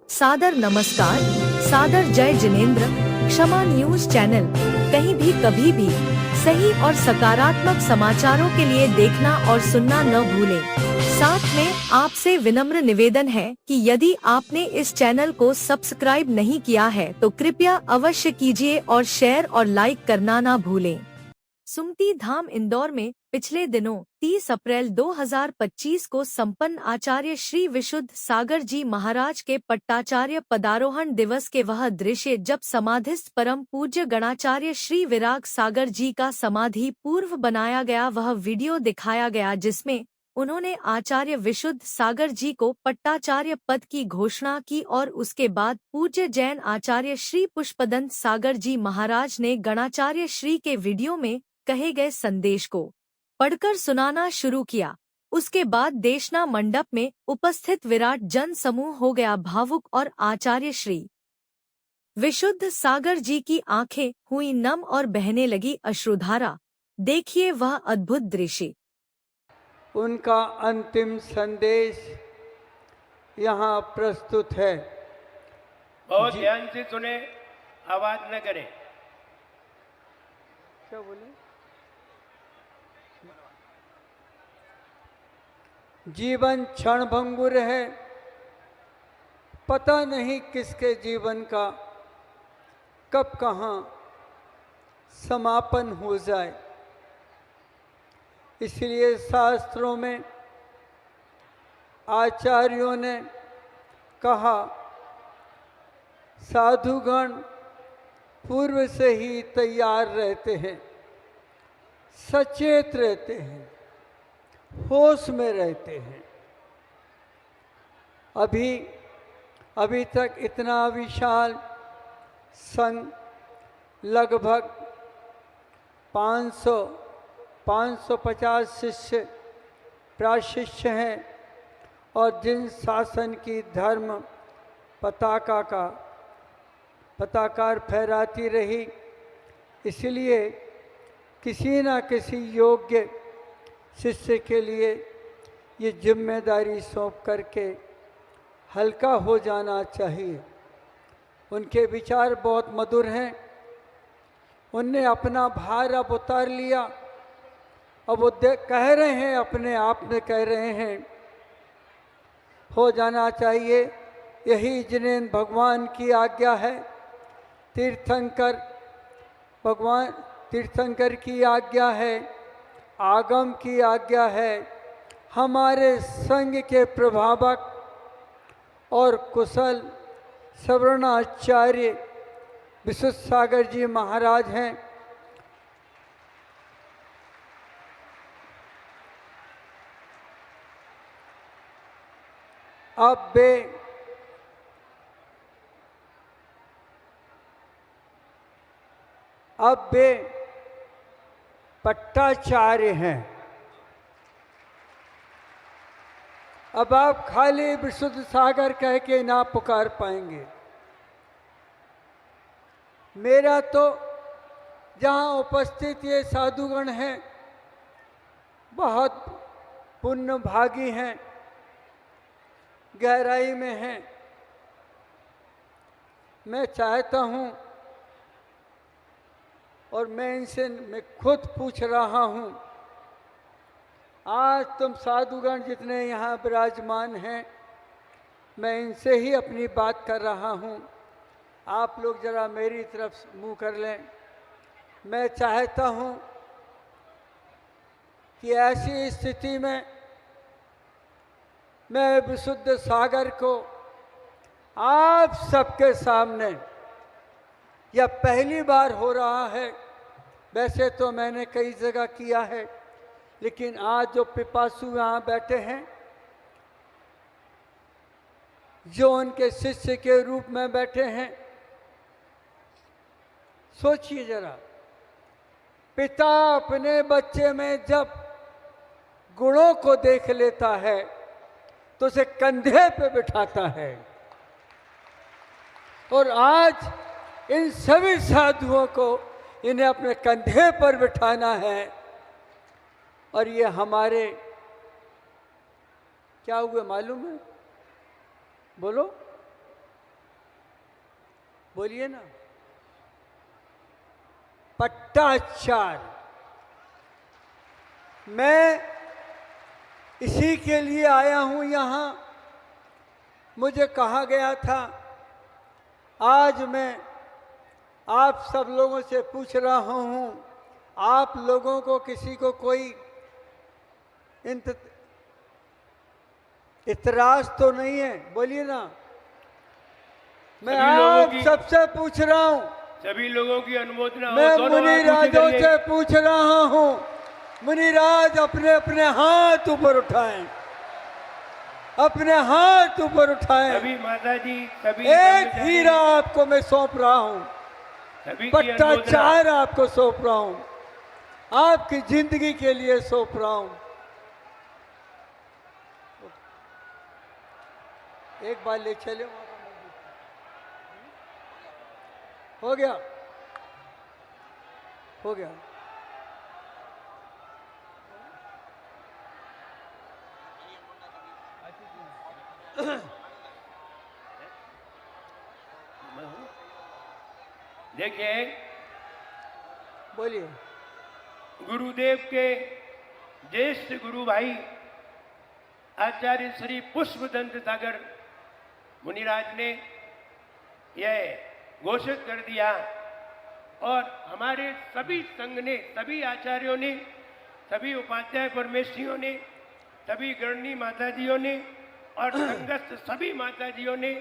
सादर नमस्कार, सादर जय जिनेंद्र। क्षमा न्यूज चैनल कहीं भी कभी भी सही और सकारात्मक समाचारों के लिए देखना और सुनना न भूलें। साथ में आपसे विनम्र निवेदन है कि यदि आपने इस चैनल को सब्सक्राइब नहीं किया है तो कृपया अवश्य कीजिए और शेयर और लाइक करना ना भूलें। सुमती धाम इंदौर में पिछले दिनों 30 अप्रैल 2025 को संपन्न आचार्य श्री विशुद्ध सागर जी महाराज के पट्टाचार्य पदारोहण दिवस के वह दृश्य जब समाधिस्थ परम पूज्य गणाचार्य श्री विराग सागर जी का समाधि पूर्व बनाया गया वह वीडियो दिखाया गया जिसमें उन्होंने आचार्य विशुद्ध सागर जी को पट्टाचार्य पद की घोषणा की और उसके बाद पूज्य जैन आचार्य श्री पुष्पदंत सागर जी महाराज ने गणाचार्य श्री के वीडियो में कहे गए संदेश को पढ़कर सुनाना शुरू किया। उसके बाद देशना मंडप में उपस्थित विराट जन समूह हो गया भावुक और आचार्य श्री विशुद्ध सागर जी की आंखें हुई नम और बहने लगी अश्रुधारा। देखिए वह अद्भुत दृश्य। उनका अंतिम संदेश यहाँ प्रस्तुत है। बहुत ध्यान से सुने, आवाज न करें। क्या बोले? जीवन क्षणभंगुर है, पता नहीं किसके जीवन का कब कहाँ समापन हो जाए। इसलिए शास्त्रों में आचार्यों ने कहा, साधुगण पूर्व से ही तैयार रहते हैं, सचेत रहते हैं, होश में रहते हैं। अभी तक इतना विशाल संघ लगभग 550 शिष्य प्राशिष्य हैं और जिन शासन की धर्म पताकार फहराती रही, इसलिए किसी न किसी योग्य शिष्य के लिए ये जिम्मेदारी सौंप करके हल्का हो जाना चाहिए। उनके विचार बहुत मधुर हैं। उनने अपना भार अब उतार लिया। अब वो कह रहे हैं, अपने आप में कह रहे हैं, हो जाना चाहिए। यही जिनेंद्र भगवान की आज्ञा है, तीर्थंकर की आज्ञा है, आगम की आज्ञा है। हमारे संघ के प्रभावक और कुशल सवर्णाचार्य विशुद्ध सागर जी महाराज हैं। अब वे पट्टाचार्य हैं। अब आप खाली विशुद्ध सागर कह के ना पुकार पाएंगे। मेरा तो जहाँ उपस्थित ये साधुगण हैं बहुत पुण्य भागी हैं, गहराई में हैं। मैं चाहता हूँ और मैं खुद पूछ रहा हूँ, आज तुम साधुगण जितने यहाँ विराजमान हैं, मैं इनसे ही अपनी बात कर रहा हूँ। आप लोग जरा मेरी तरफ मुंह कर लें। मैं चाहता हूँ कि ऐसी स्थिति में मैं विशुद्ध सागर को आप सबके सामने, यह पहली बार हो रहा है, वैसे तो मैंने कई जगह किया है, लेकिन आज जो पिपासु यहाँ बैठे हैं, जो उनके शिष्य के रूप में बैठे हैं, सोचिए जरा, पिता अपने बच्चे में जब गुणों को देख लेता है तो उसे कंधे पे बिठाता है। और आज इन सभी साधुओं को इन्हें अपने कंधे पर बिठाना है। और ये हमारे क्या हुए मालूम है? बोलो। बोलिए ना, पट्टाचार। मैं इसी के लिए आया हूं यहाँ। मुझे कहा गया था, आज मैं आप सब लोगों से पूछ रहा हूं, आप लोगों को किसी को कोई इतराज तो नहीं है? बोलिए ना। मैं आप सबसे पूछ रहा हूं, सभी लोगों की अनुमोदना हो। मैं दोनों हाथ ऊंचे मुनिराजों करिए। से पूछ रहा हूं, मुनिराज अपने अपने हाथ ऊपर उठाएं, अपने हाथ ऊपर उठाएं। सभी माता जी, सभी एक ब्रह्मचारी, हीरा आपको मैं सौंप रहा हूं, सभी की अनुमोदना। पट्टाचार आपको सौंप रहा हूं, आपकी जिंदगी के लिए सौंप रहा हूं। एक बार ले चले वहां का मंदिर। हो गया, हो गया। देखिए, बोलिए। गुरुदेव के ज्येष्ठ गुरु भाई आचार्य श्री पुष्पदंत सागर मुनिराज ने यह घोषित कर दिया और हमारे सभी संघ ने, सभी आचार्यों ने, सभी उपाध्याय परमेश्वरियों ने, सभी गणनी माताजियों ने और संघस्थ सभी माताजियों ने,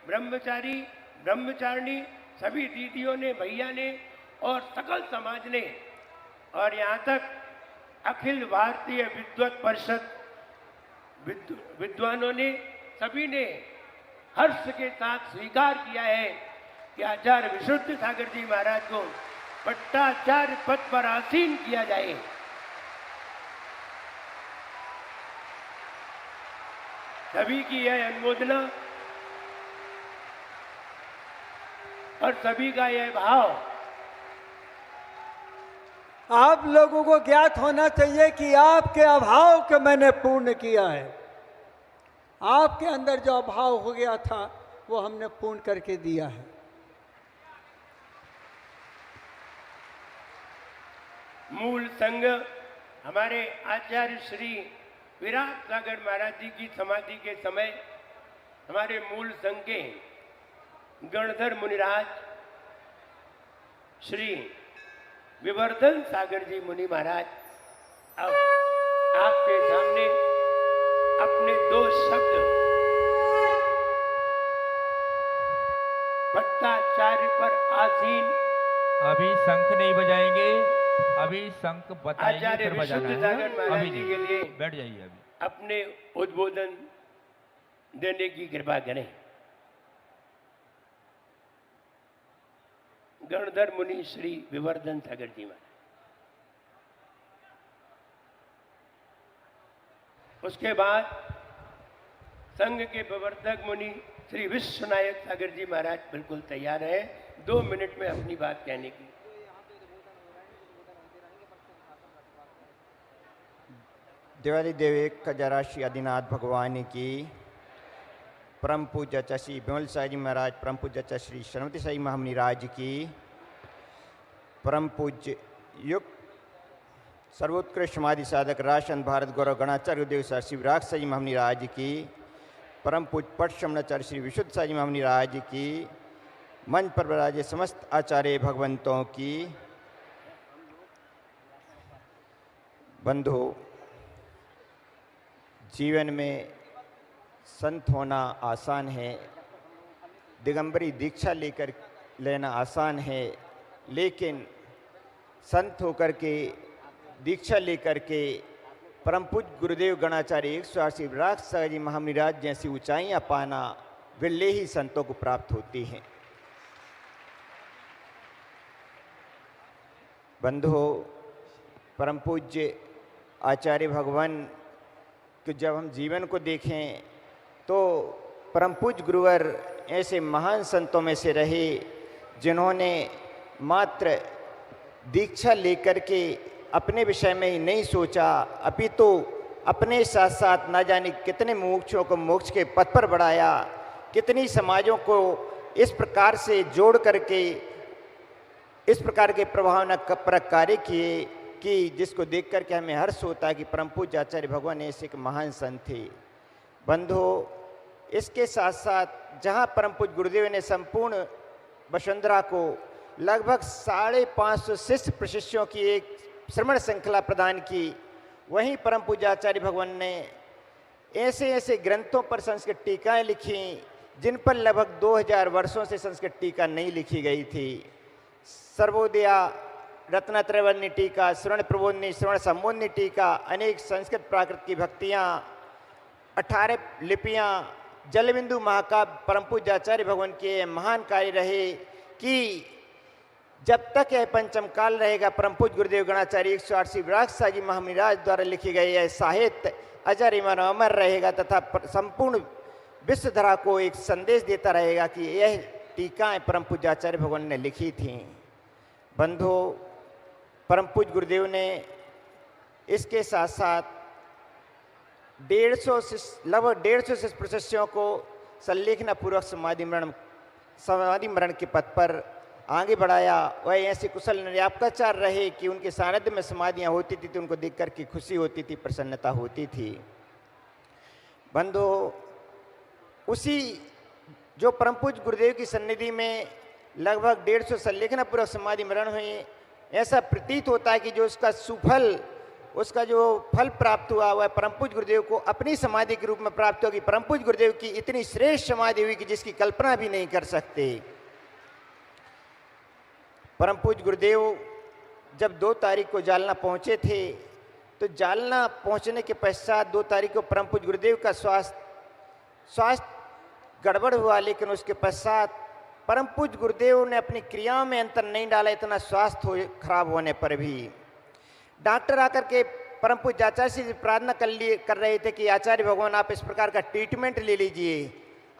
ब्रह्मचारी ब्रह्मचारिणी सभी दीदियों ने, भैया ने और सकल समाज ने और यहाँ तक अखिल भारतीय विद्वत परिषद विद्वानों ने, सभी ने हर्ष के साथ स्वीकार किया है कि आचार्य विशुद्ध सागर जी महाराज को पट्टाचार्य पद पर आसीन किया जाए। सभी की यह अनुमोदना और सभी का यह भाव आप लोगों को ज्ञात होना चाहिए कि आपके अभाव को मैंने पूर्ण किया है। आपके अंदर जो अभाव हो गया था वो हमने पूर्ण करके दिया है। मूल संघ हमारे आचार्य श्री विराट सागर महाराज जी की समाधि के समय हमारे मूल संघ के गणधर मुनिराज श्री विवर्धन सागर जी मुनि महाराज अब आपके सामने अपने दो शब्द पट्टाचार्य पर आसीन। अभी शंख नहीं बजाएंगे, अभी शंख बताएंगे आचार्य फिर बजाना विशुद्ध है। सागर महाराज अभी जी नहीं, के लिए बैठ जाइए अभी। अपने उद्बोधन देने की कृपा करें। गणधर मुनि श्री विवर्धन सागर जी महाराज। उसके बाद संघ के प्रवर्तक मुनि श्री विश्वनायक सागर जी महाराज बिल्कुल तैयार है 2 मिनट में अपनी बात कहने की। देवाली देव खजाराशी आदिनाथ भगवान की, परम पूज्य श्री विमल साई जी महाराज, परम पूज्य श्री श्रीमती साई महामुनिराज की, परम पूज्य युग सर्वोत्कृष्ट समाधि साधक राशन भारत गौरव गणाचार्य देव सर श्री विराट साई महामुनिराज की, परम पूज्य पट शमनाचार्य श्री विशुद्ध साई महामुनिराज की, मंच पर विराजे समस्त आचार्य भगवंतों की। बंधु, जीवन में संत होना आसान है, दिगंबरी दीक्षा लेकर लेना आसान है, लेकिन संत होकर के दीक्षा लेकर के परम पूज्य गुरुदेव गणाचार्य 108 विराट सागर जी महामुनिराज जैसी ऊंचाइयां पाना विरले ही संतों को प्राप्त होती हैं। बंधुओं, परम पूज्य आचार्य भगवान के जब हम जीवन को देखें तो परम पूज्य गुरुवर ऐसे महान संतों में से रहे जिन्होंने मात्र दीक्षा लेकर के अपने विषय में ही नहीं सोचा, अपितु अपने साथ साथ न जाने कितने मोक्षों को मोक्ष के पथ पर बढ़ाया, कितनी समाजों को इस प्रकार से जोड़ करके इस प्रकार के प्रभावनात्मक कार्य किए कि जिसको देख करके हमें हर्ष होता है कि परम पूज्य आचार्य भगवान ऐसे एक महान संत थे। बंधु, इसके साथ साथ जहाँ परम पूज्य गुरुदेव ने संपूर्ण वसुंधरा को लगभग 550 शिष्य प्रशिष्यों की एक श्रवण श्रृंखला प्रदान की, वहीं परम पूज्य आचार्य भगवान ने ऐसे ऐसे ग्रंथों पर संस्कृत टीकाएँ लिखी जिन पर लगभग 2000 वर्षों से संस्कृत टीका नहीं लिखी गई थी। सर्वोदया, रत्नत्रयवर्णी टीका, श्रवण प्रबोधनी, श्रवण संबोधनी टीका, अनेक संस्कृत प्राकृत की भक्तियाँ, 18 लिपियाँ, जलबिंदु महाकाव्य परम पूज्य आचार्य भगवान के महान कार्य रहे कि जब तक यह पंचम काल रहेगा परम पूज्य गुरुदेव गणाचार्य 108 श्री विराग साजी महामनिराज द्वारा लिखी गई यह साहित्य अजर अमर रहेगा तथा संपूर्ण विश्वधरा को एक संदेश देता रहेगा कि यह टीकाएँ परम पूज्य आचार्य भगवान ने लिखी थीं। बंधु, परम पूज्य गुरुदेव ने इसके साथ साथ लगभग 150 शिष्य प्रशिष्यों को संलेखना पूर्वक समाधि मरण के पथ पर आगे बढ़ाया। वह ऐसे कुशल निर्यापकाचार रहे कि उनके सानिध्य में समाधियाँ होती थी तो उनको देख कर के खुशी होती थी, प्रसन्नता होती थी। बंधु, उसी जो परम पूज्य गुरुदेव की सन्निधि में लगभग 150 संलेखना पूर्वक समाधि मरण हुई, ऐसा प्रतीत होता है कि जो उसका सुफल, उसका जो फल प्राप्त हुआ वह परम पूज्य गुरुदेव को अपनी समाधि के रूप में प्राप्त होगी। परम पूज्य गुरुदेव की इतनी श्रेष्ठ समाधि हुई कि जिसकी कल्पना भी नहीं कर सकते। परम पूज्य गुरुदेव जब 2 तारीख को जालना पहुंचे थे तो जालना पहुंचने के पश्चात 2 तारीख को परम पूज्य गुरुदेव का स्वास्थ्य गड़बड़ हुआ, लेकिन उसके पश्चात परम पूज्य गुरुदेव ने अपनी क्रियाओं में अंतर नहीं डाला। इतना स्वास्थ्य खराब होने पर भी डॉक्टर आकर के परम पूज्य आचार्य से प्रार्थना कर रहे थे कि आचार्य भगवान आप इस प्रकार का ट्रीटमेंट ले लीजिए,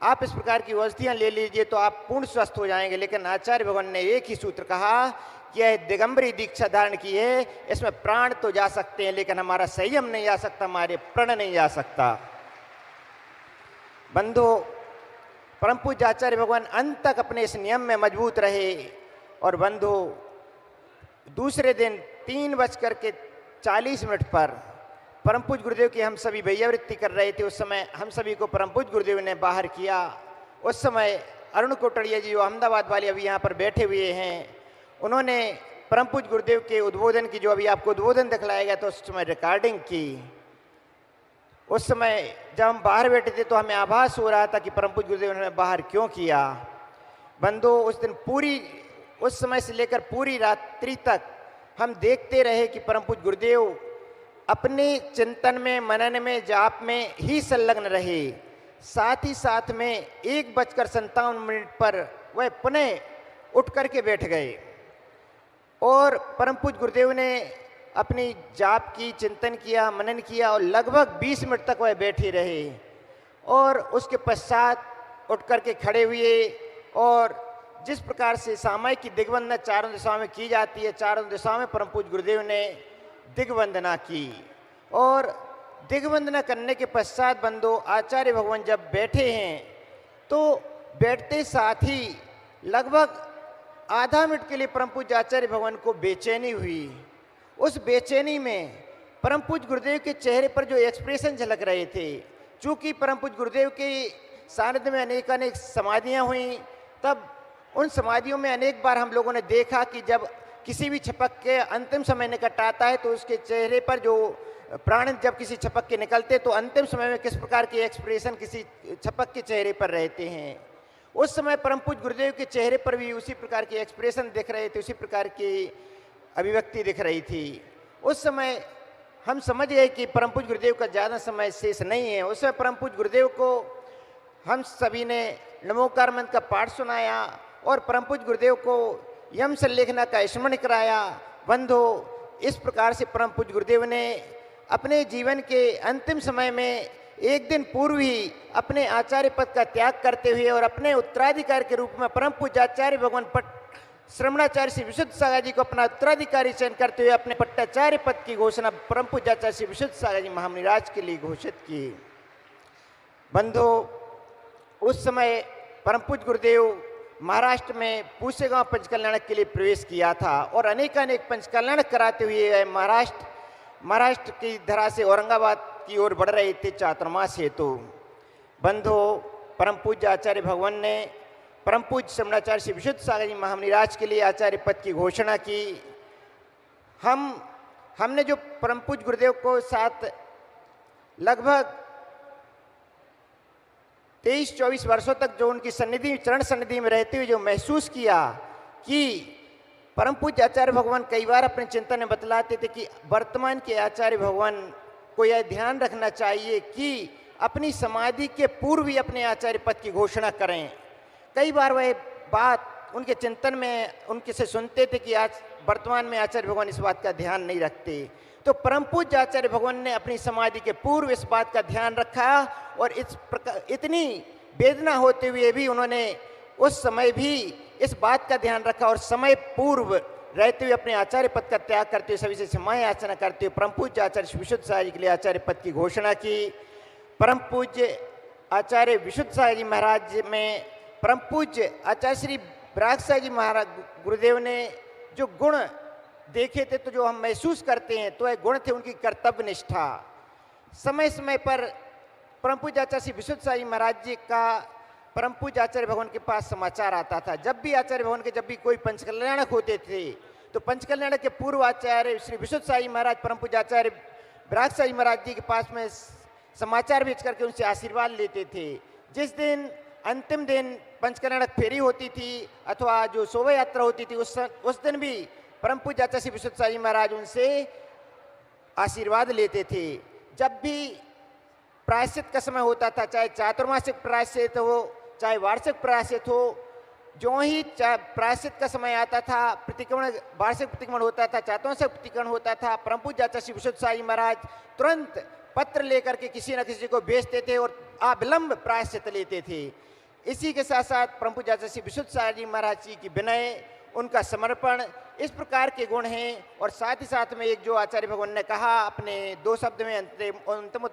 आप इस प्रकार की औषधियाँ ले लीजिए तो आप पूर्ण स्वस्थ हो जाएंगे। लेकिन आचार्य भगवान ने एक ही सूत्र कहा कि यह दिगंबरी दीक्षा धारण की है, इसमें प्राण तो जा सकते हैं लेकिन हमारा संयम नहीं जा सकता, हमारे प्रण नहीं जा सकता। बंधु, परम पूज्य आचार्य भगवान अंत तक अपने इस नियम में मजबूत रहे। और बंधु, दूसरे दिन 3:40 पर परम पूज्य गुरुदेव की हम सभी भैयावृत्ति कर रहे थे। उस समय हम सभी को परम पूज्य गुरुदेव ने बाहर किया। उस समय अरुण कोटड़िया जी जो अहमदाबाद वाले अभी यहाँ पर बैठे हुए हैं, उन्होंने परम पूज्य गुरुदेव के उद्बोधन की, जो अभी आपको उद्बोधन दिखलाया गया, तो उस समय रिकॉर्डिंग की। उस समय जब हम बाहर बैठे थे तो हमें आभास हो रहा था कि परम पूज्य गुरुदेव ने बाहर क्यों किया। बंधु, उस दिन उस समय से लेकर पूरी रात्रि तक हम देखते रहे कि परम पूज्य गुरुदेव अपने चिंतन में, मनन में, जाप में ही संलग्न रहे। साथ ही साथ में 1:57 पर वह पुनः उठ करके बैठ गए और परम पूज्य गुरुदेव ने अपनी जाप की, चिंतन किया, मनन किया और लगभग 20 मिनट तक वह बैठे रहे। और उसके पश्चात उठ करके खड़े हुए और जिस प्रकार से सामयिक की दिग्वंदना चारों दिशाओं में की जाती है, चारों दिशाओं में परम पूज्य गुरुदेव ने दिग्वंदना की। और दिग्वंदना करने के पश्चात बंधु, आचार्य भगवान जब बैठे हैं तो बैठते साथ ही लगभग आधा मिनट के लिए परम पूज्य आचार्य भगवान को बेचैनी हुई। उस बेचैनी में परम पूज्य गुरुदेव के चेहरे पर जो एक्सप्रेशन झलक रहे थे, चूँकि परम पूज्य गुरुदेव के सानिध्य में अनेक समाधियाँ हुई, तब उन समाधियों में अनेक बार हम लोगों ने देखा कि जब किसी भी छपक के अंतिम समय निकट आता है तो उसके चेहरे पर जो प्राण जब किसी छपक के निकलते तो अंतिम समय में किस प्रकार के एक्सप्रेशन किसी छपक के चेहरे पर रहते हैं। उस समय परम पूज्य गुरुदेव के चेहरे पर भी उसी प्रकार के एक्सप्रेशन दिख रहे थे, उसी प्रकार की अभिव्यक्ति दिख रही थी। उस समय हम समझ गए कि परम पूज्य गुरुदेव का ज़्यादा समय शेष नहीं है। उस समय परम पूज्य गुरुदेव को हम सभी ने नमोकार मंत्र का पाठ सुनाया और परम पूज्य गुरुदेव को यम संलेखना का स्मरण कराया। बंधु, इस प्रकार से परम पूज्य गुरुदेव ने अपने जीवन के अंतिम समय में एक दिन पूर्व ही अपने आचार्य पद का त्याग करते हुए और अपने उत्तराधिकारी के रूप में परम पूज्य आचार्य भगवान श्रवणाचार्य श्री विशुद्ध सागर जी को अपना उत्तराधिकारी चयन करते हुए अपने पट्टाचार्य पद की घोषणा परम पूज्य आचार्य श्री विशुद्ध सागर जी महामनिराज के लिए घोषित की। बंधु, उस समय परम पूज्य गुरुदेव महाराष्ट्र में पूसेगांव पंचकल्याणक के लिए प्रवेश किया था और अनेकानेक पंचकल्याणक कराते हुए महाराष्ट्र की धरा से औरंगाबाद की ओर बढ़ रहे थे चातुर्मास हेतु। बंधु, परम पूज्य आचार्य भगवान ने परम पूज्य श्रवणाचार्य श्री विशुद्ध सागर जी महामुनिराज के लिए आचार्य पद की घोषणा की। हमने जो परम पूज्य गुरुदेव को साथ लगभग 23-24 वर्षों तक जो उनकी सन्निधि, चरण सन्निधि में रहते हुए जो महसूस किया कि परम पूज्य आचार्य भगवान कई बार अपने चिंतन में बतलाते थे कि वर्तमान के आचार्य भगवान को यह ध्यान रखना चाहिए कि अपनी समाधि के पूर्व ही अपने आचार्य पद की घोषणा करें। कई बार वह बात उनके चिंतन में उनके से सुनते थे कि आज वर्तमान में आचार्य भगवान इस बात का ध्यान नहीं रखते। तो परम पूज्य आचार्य भगवान ने अपनी समाधि के पूर्व इस बात का ध्यान रखा और इतनी वेदना होते हुए भी उन्होंने उस समय भी इस बात का ध्यान रखा और समय पूर्व रहते हुए अपने आचार्य पद का त्याग करते हुए सभी से क्षमा याचना करते हुए परम पूज्य आचार्य विशुद्ध सागर जी के लिए आचार्य पद की घोषणा की। परम पूज्य आचार्य विशुद्ध सागर जी महाराज में परम पूज्य आचार्य श्री विराग सागर जी महाराज गुरुदेव ने जो गुण देखे थे, तो जो हम महसूस करते हैं, तो वह गुण थे उनकी कर्तव्य निष्ठा। समय समय पर परम पूज्य आचार्य श्री विशुद्ध सागर जी महाराज जी का परम पूज्य आचार्य भगवान के पास समाचार आता था। जब भी आचार्य भगवान के जब भी कोई पंचकल्याणक होते थे, तो पंचकल्याणक के पूर्व आचार्य श्री विशुद्ध सागर जी महाराज परम पूज्य आचार्य विराग सागर जी महाराज जी के पास में समाचार भेज करके उनसे आशीर्वाद लेते थे। जिस दिन अंतिम दिन पंचकल्याणक फेरी होती थी अथवा जो शोभा यात्रा होती थी, उस दिन भी परम पूज्य आचार्य श्री विशुद्ध सागर जी महाराज उनसे आशीर्वाद लेते थे। जब भी प्रायश्चित का समय होता था, चाहे चातुर्मासिक प्रायश्चित हो चाहे वार्षिक प्रायश्चित हो, जो ही प्रायश्चित का समय आता था, प्रतिक्रमण वार्षिक प्रतिक्रमण होता था, चातुर्मासिक प्रतिक्रमण होता था, परम पूज्य आचार्य श्री विशुद्ध सागर जी महाराज तुरंत पत्र लेकर के किसी न किसी को भेजते थे और अविलंब प्रायश्चित लेते थे। इसी के साथ साथ परम पूज्य आचार्य श्री विशुद्ध सागर जी महाराज जी की विनय, उनका समर्पण, इस प्रकार के गुण हैं। और साथ ही साथ में एक जो आचार्य भगवान ने कहा अपने 2 शब्द में अंतिम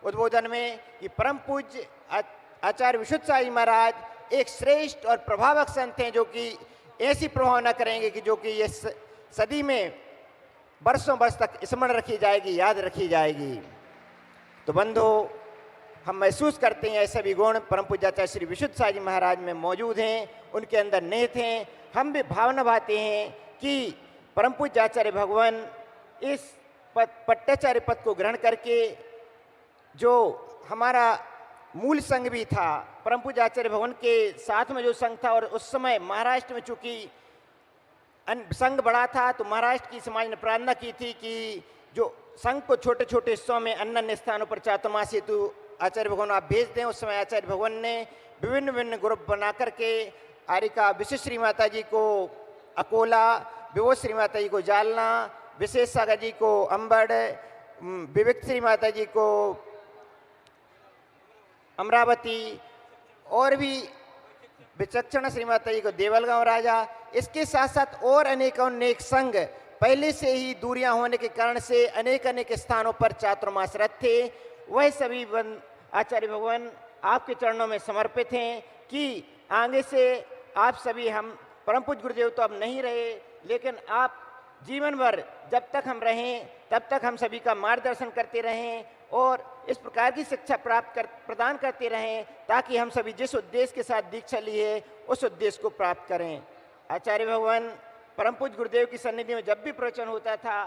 उद्बोधन में कि परम पूज्य आचार्य विशुद्ध सागर जी महाराज एक श्रेष्ठ और प्रभावक संत हैं, जो कि ऐसी प्रभावना करेंगे कि जो कि ये सदी में वर्षों वर्ष तक स्मरण रखी जाएगी, याद रखी जाएगी। तो बंधु, हम महसूस करते हैं ऐसे भी गुण परम पूज्य आचार्य श्री विशुद्ध सागर जी महाराज में मौजूद हैं, उनके अंदर निहित हैं। हम भी भावना भाते हैं कि परम पूज्य आचार्य भगवान इस पट्टाचार्य पद को ग्रहण करके, जो हमारा मूल संघ भी था, परम पूज्य आचार्य भगवान के साथ में जो संघ था, और उस समय महाराष्ट्र में चूंकि संघ बड़ा था, तो महाराष्ट्र की समाज ने प्रार्थना की थी कि जो संघ को छोटे छोटे हिस्सों में अन्य अन्य स्थानों पर चातुर्मास हेतु आचार्य भगवान आप भेज दें। उस समय आचार्य भगवान ने विभिन्न विभिन्न ग्रुप बना करके आरिका विशिष्ट श्री माता जी को अकोला, विभोज श्री माता जी को जालना, विशेष सागर जी को अंबड़, विविक श्री माता जी को अमरावती और भी विचक्षण श्री माता जी को देवलगांव राजा। इसके साथ साथ और अनेक संघ पहले से ही दूरियां होने के कारण से अनेक स्थानों पर चातुर्मासरत थे। वह सभी आचार्य भगवान आपके चरणों में समर्पित हैं कि आगे से आप सभी, हम परम पूज्य गुरुदेव तो अब नहीं रहे, लेकिन आप जीवन भर जब तक हम रहें तब तक हम सभी का मार्गदर्शन करते रहें और इस प्रकार की शिक्षा प्रदान करते रहें, ताकि हम सभी जिस उद्देश्य के साथ दीक्षा लिए उस उद्देश्य को प्राप्त करें। आचार्य भगवान परम पूज्य गुरुदेव की सन्निधि में जब भी प्रवचन होता था,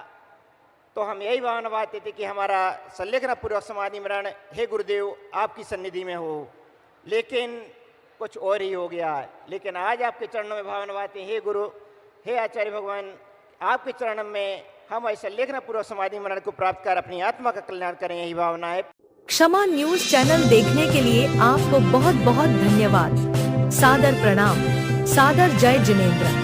तो हम यही भावना बाते थे कि हमारा संलेखना पूर्वक समाधि मरण हे गुरुदेव आपकी सन्निधि में हो, लेकिन कुछ और ही हो गया। लेकिन आज आपके चरणों में भावना बाते, हे गुरु, हे आचार्य भगवान, आपके चरणों में हम ऐसा लेखना पूर्वक समाधि मरण को प्राप्त कर अपनी आत्मा का कल्याण करें, यही भावना है। क्षमा न्यूज चैनल देखने के लिए आपको बहुत बहुत धन्यवाद। सादर प्रणाम। सादर जय जिनेंद्र।